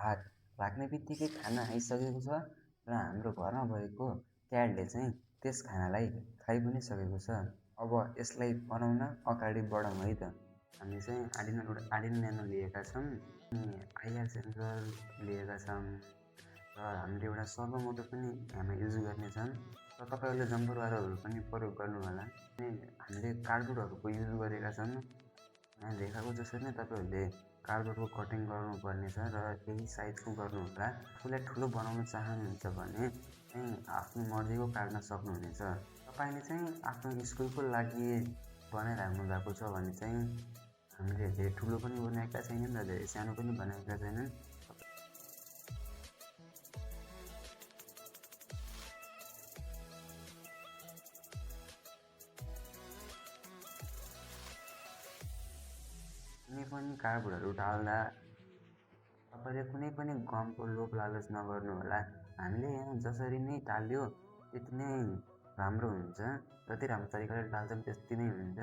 भात लाग्ने बित्तिकै खाना आइसकेको छ र हाम्रो घरमा भएको क्याटले चाहिँ त्यस खानालाई खाइ पनि सकेको छ। अब यसलाई बनाउन अगाडि बढौँ है त। हामी चाहिँ आर्डिनो न्यानो लिएका छौँ अनि आइआर सेन्सर लिएका छौँ र हामीले एउटा सर्भो मोटर पनि यहाँ युज गर्नेछौँ र तपाईँहरूले जम्पर वायरहरू पनि प्रयोग गर्नुहोला। अनि हामीले कार्डबोर्डहरूको युज गरेका छौँ। यहाँ देखाएको जसरी नै तपाईँहरूले कार्डबोर्डको कटिङ गर्नुपर्नेछ र यही साइजको गर्नुहोला। आफूलाई ठुलो बनाउन चाहनुहुन्छ भने चाहिँ आफ्नो मर्जीको काट्न सक्नुहुनेछ। तपाईँले चाहिँ आफ्नो स्कुलको लागि बनाइराख्नु भएको छ भने चाहिँ हामीले धेरै ठुलो पनि बनाएका छैनन् र धेरै सानो पनि बनाएका छैनन्। कुनै पनि कार्डबोर्डहरू डाल्दा तपाईँले कुनै पनि गमको लोभ लालच नगर्नुहोला। हामीले यहाँ जसरी नै टाल्यो त्यति नै राम्रो हुन्छ। जति राम्रो तरिकाले टाल्छौँ त्यति नै हुन्छ।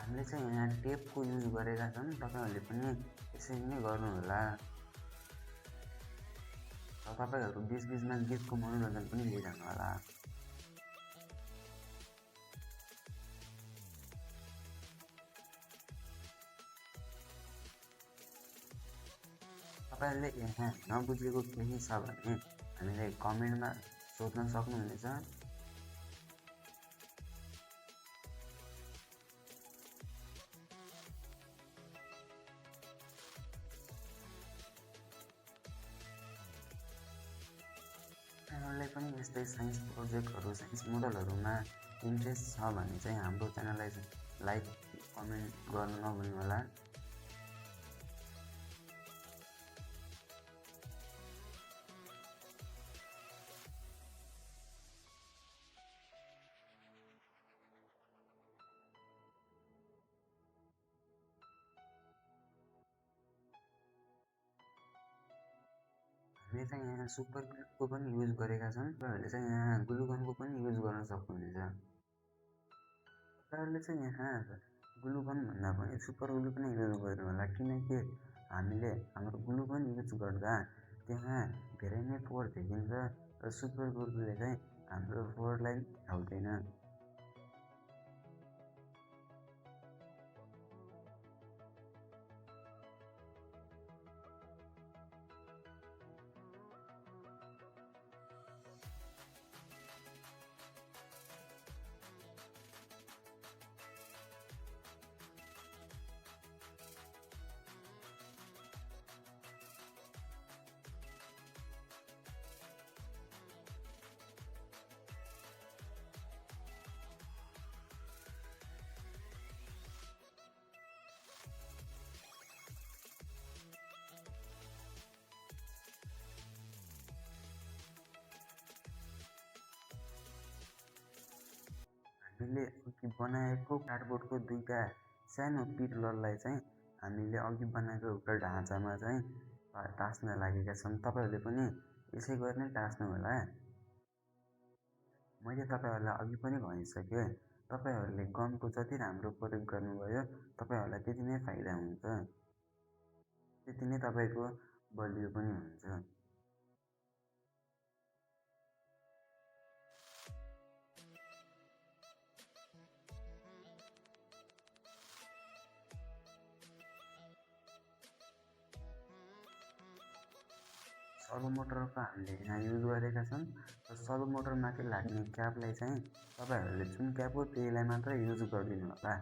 हामीले चाहिँ यहाँ टेपको युज गरेका छौँ। तपाईँहरूले पनि यसरी नै गर्नुहोला र तपाईँहरू बिचमा गीतको मनोरञ्जन पनि लिइरहनु होला। तपाईँहरूले यहाँ नबुझेको केही छ भने हामीलाई कमेन्टमा सोध्न सक्नुहुनेछ। च्यानललाई पनि यस्तै साइन्स प्रोजेक्टहरू साइन्स मोडलहरूमा इन्ट्रेस्ट छ भने चाहिँ हाम्रो च्यानललाई लाइक कमेन्ट गर्नु नभुल्नुहोला। हामीले चाहिँ यहाँ सुपर ग्लुको पनि युज गरेका छौँ। तपाईँहरूले चाहिँ यहाँ ग्लुगनको पनि युज गर्न सक्नुहुनेछ। तपाईँहरूले चाहिँ यहाँ ग्लुगन भन्दा पनि सुपर ग्लु पनि युज गर्नु होला, किनकि हामीले हाम्रो ग्लुगन युज गर्दा त्यहाँ धेरै नै फोहोर देखिन्छ र सुपर ग्लुले चाहिँ हाम्रो फोहोरलाई हाल्दैन। हामीले अघि बनाएको कार्डबोर्डको दुईवटा सानो पिलरलाई चाहिँ हामीले अघि बनाएको एउटा ढाँचामा चाहिँ टाँस्न लागेका छौँ। तपाईँहरूले पनि यसै गरी नै टाँस्नु होला। मैले तपाईँहरूलाई अघि पनि भनिसकेँ, तपाईँहरूले गमको जति राम्रो प्रयोग गर्नुभयो तपाईँहरूलाई त्यति नै फाइदा हुन्छ, त्यति नै तपाईँको बलियो पनि हुन्छ। सर्भो मोटरको हामीले यहाँ युज गरेका छौँ र सर्भो मोटरमाथि लाग्ने क्यापलाई चाहिँ तपाईँहरूले जुन क्याप हो त्यहीलाई मात्र युज गरिदिनु होला।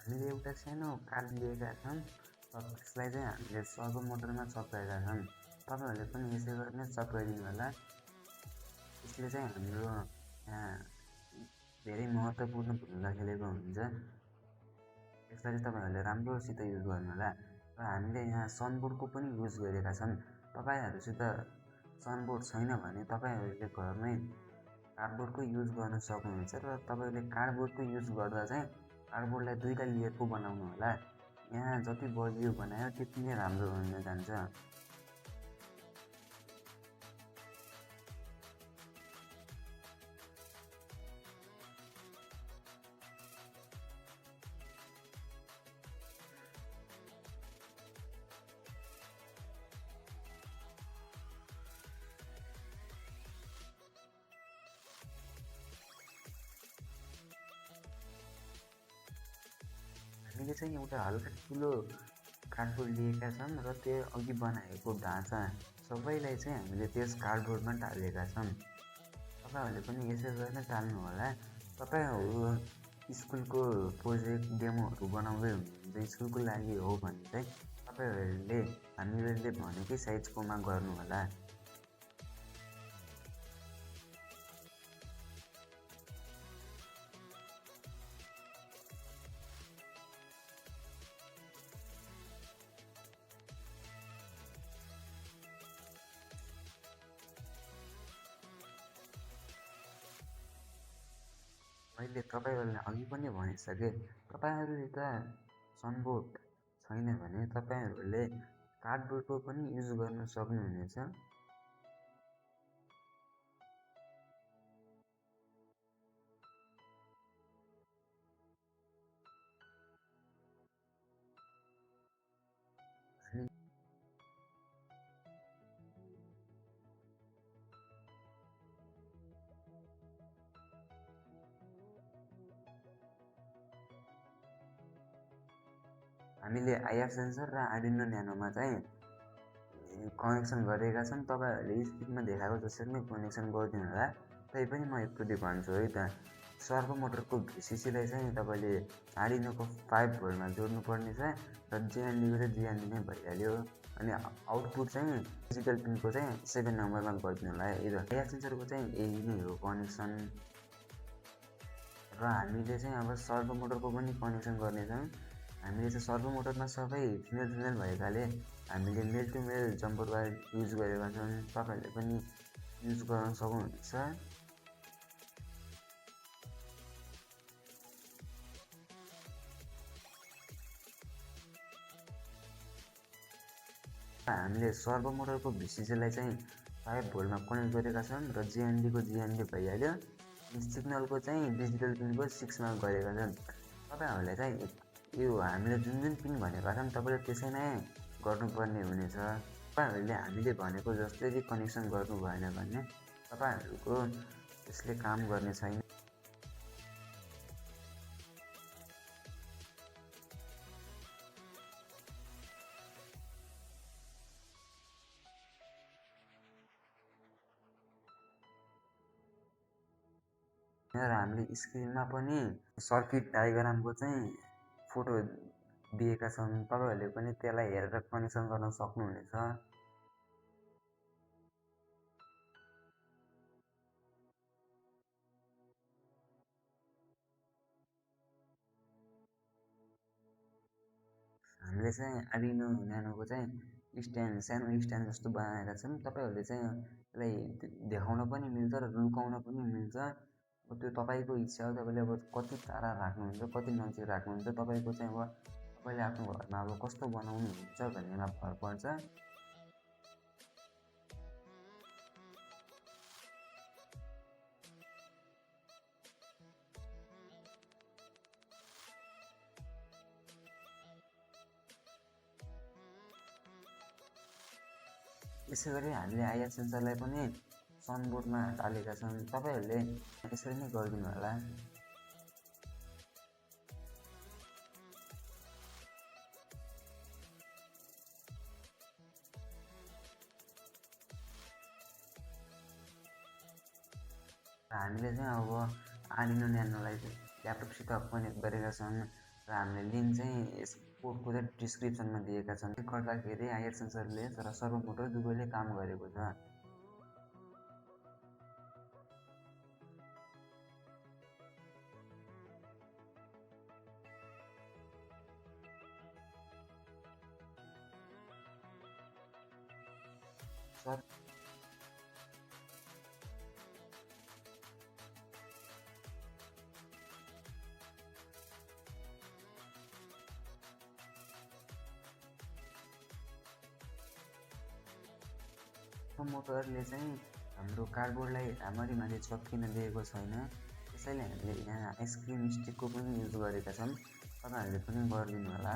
हामीले एउटा सानो कार्ड लिएका छौँ र त्यसलाई चाहिँ हामीले सर्भो मोटरमा चप्काएका छौँ। तपाईँहरूले पनि यसै गरी नै चप्काइदिनु होला। यसले चाहिँ हाम्रो यहाँ धेरै महत्त्वपूर्ण भूमिका खेलेको हुन्छ। यसलाई चाहिँ तपाईँहरूले राम्रोसित युज गर्नु होला। र हामीले यहाँ सनबोर्डको पनि युज गरेका छौँ। तपाईँहरूसित सनबोर्ड छैन भने तपाईँहरूले घरमै कार्डबोर्डको युज गर्न सक्नुहुन्छ। र तपाईँले कार्डबोर्डको युज गर्दा चाहिँ कार्डबोर्डलाई 2टा लेयरको बनाउनु होला। यहाँ जति बलियो बनायो त्यति नै राम्रो हुन जान्छ। हामीले चाहिँ एउटा हल्का ठुलो कार्डबोर्ड लिएका छौँ र त्यो अघि बनाएको ढाँचा सबैलाई चाहिँ हामीले त्यस कार्डबोर्डमा टालेका छौँ। तपाईँहरूले पनि यसो गरेर टाल्नु होला। तपाईँहरू स्कुलको प्रोजेक्ट डेमोहरू बनाउँदै हुनुहुन्छ, स्कुलको लागि हो भने चाहिँ तपाईँहरूले हामीले भनेकै साइजकोमा गर्नु होला। मैले तपाईँहरूलाई अघि पनि भनिसकेँ, तपाईँहरूले त सनबोर्ड छैन भने तपाईँहरूले कार्डबोर्डको पनि युज गर्न सक्नुहुनेछ। हामीले आइआर सेन्सर र आर्डिनो न्यानोमा चाहिँ कनेक्सन गरेका छन्। तपाईँहरूले स्क्रिनमा देखाएको जसरी नै कनेक्सन गरिदिनु होला। तै पनि म एकचोटि भन्छु है त, सर्भो मोटरको भिसिसीलाई चाहिँ तपाईँले आर्डिनोको 5 भोल्टमा जोड्नुपर्ने छ र जिएनडीको चाहिँ जिएनडी नै भइहाल्यो। अनि आउटपुट चाहिँ डिजिटल पिनको चाहिँ 7 नम्बरमा गरिदिनु होला है। आइआर सेन्सरको चाहिँ यही नै हो कनेक्सन। र हामीले चाहिँ अब सर्भो मोटरको पनि कनेक्सन गर्नेछौँ। हामीले चाहिँ सर्भो मोटरमा सबै फिमेल भएकाले हामीले male to male jumper wire use गरेका छौँ। तपाईँहरूले पनि युज गर्न सक्नुहुनेछ। हामीले सर्भो मोटरको भिसिसीलाई चाहिँ 5 भोल्टमा कनेक्ट गरेका छौँ र जिएनडीको जिएनडी भइहाल्यो। सिग्नलको चाहिँ डिजिटल पिनको 6मा गरेका छन्। तपाईँहरूलाई चाहिँ यो हामीले जुन पिन भनेका छौँ तपाईँले त्यसै नै गर्नुपर्ने हुनेछ। तपाईँहरूले हामीले भनेको जस्तै कनेक्सन गर्नु भएन भने तपाईँहरूको त्यसले काम गर्ने छैन। र हामीले स्क्रिनमा पनि सर्किट डायग्रामको चाहिँ फोटो दिएका छौँ। तपाईँहरूले पनि त्यसलाई हेरेर कनेक्सन गर्न सक्नुहुनेछ। हामीले चाहिँ आर्डिनो न्यानोको चाहिँ सानो स्ट्यान्ड जस्तो बनाएका छौँ। तपाईँहरूले चाहिँ यसलाई देखाउन पनि मिल्छ र लुकाउन पनि मिल्छ। त्यो तपाईँको इच्छा हो। तपाईँले अब कति टाढा राख्नुहुन्छ, कति नजिक राख्नुहुन्छ, तपाईँको चाहिँ अब तपाईँले आफ्नो घरमा अब कस्तो बनाउनुहुन्छ भन्नेमा भर पर्छ। यसै गरी हामीले आइआर सेन्सरलाई पनि सनबोर्डमा टालेका छौँ। तपाईँहरूले यसरी नै गरिदिनु होला। हामीले चाहिँ अब आर्डिनो न्यानोलाई ल्यापटपसित कनेक्ट गरेका छौँ र हामीले लिङ्क चाहिँ यस कोडको चाहिँ डिस्क्रिप्सनमा दिएका छन्। गर्दाखेरि आइआर सेन्सरले र सर्भो मोटर दुवैले काम गरेको छ। सर मोटरले चाहिँ हाम्रो कार्डबोर्डलाई राम्ररी माथि चप्किन दिएको छैन। त्यसैले हामीले यहाँ आइसक्रिम स्टिकको पनि युज गरेका छौँ। तपाईँहरूले पनि गरिदिनु होला।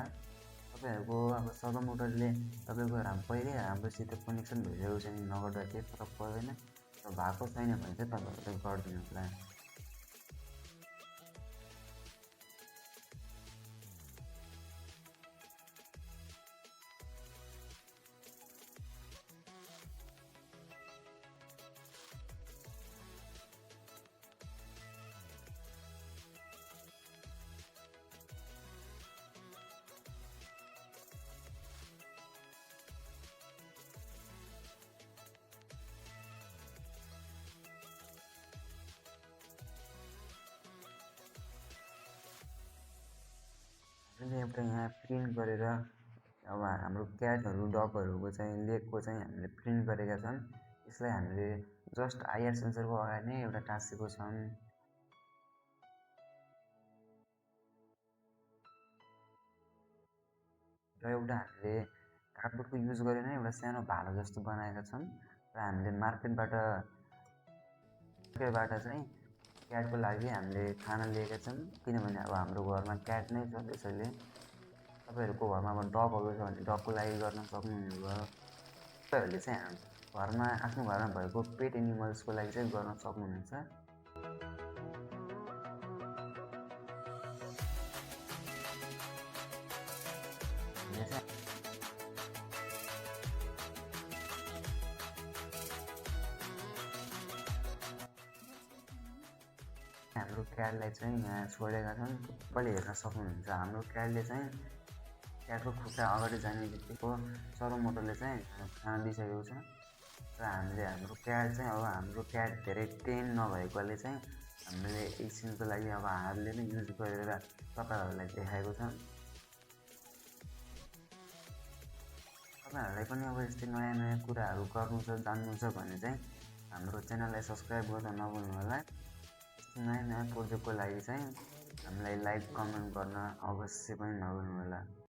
तपाईँहरूको अब सबै मोटरले तपाईँको पहिल्यै हाम्रोसित कनेक्सन भइसकेको छ भने नगर्दा केही फरक पर्दैन। र भएको छैन भने चाहिँ तपाईँहरूले गरिदिनु होला। हामीले एउटा यहाँ प्रिन्ट गरेर अब हाम्रो क्याटहरू डगहरूको चाहिँ लेगको चाहिँ हामीले प्रिन्ट गरेका छन्। यसलाई हामीले जस्ट आइआर सेन्सरको अगाडि नै एउटा टाँसेको छौँ। र एउटा हामीले कार्डबोर्डको युज गरेर एउटा सानो भालो जस्तो बनाएका छौँ। र हामीले मार्केटबाट चाहिँ क्याटको लागि हामीले खाना लिएका छौँ। किनभने अब हाम्रो घरमा क्याट नै छ। त्यसैले तपाईँहरूको घरमा अब डगहरू छ भने डगको लागि गर्न सक्नुहुने भयो। तपाईँहरूले चाहिँ घरमा आफ्नो घरमा भएको पेट एनिमल्सको लागि चाहिँ गर्न सक्नुहुनेछ। हाम्रो क्याटलाई चाहिँ यहाँ छोडेका छन्। तपाईँले हेर्न सक्नुहुन्छ हाम्रो क्याटले चाहिँ क्याटको खुट्टा अगाडि जाने बित्तिकै सर्भो मोटरले चाहिँ खाना दिइसकेको छ। र हामीले हाम्रो क्याट चाहिँ अब हाम्रो क्याट धेरै टेम नभएकोले चाहिँ हामीले एकछिनको लागि अब हातले नै युज गरेर तपाईँहरूलाई देखाएको छ। तपाईँहरूलाई पनि अब यस्तै नयाँ नयाँ कुराहरू गर्नु छ जान्नु छ भने चाहिँ हाम्रो च्यानललाई सब्सक्राइब गर्न नभुल्नु होला। नयाँ नयाँ प्रोजेक्टको लागि चाहिँ हामीलाई लाइक कमेन्ट गर्न अवश्य पनि नभुल्नु होला।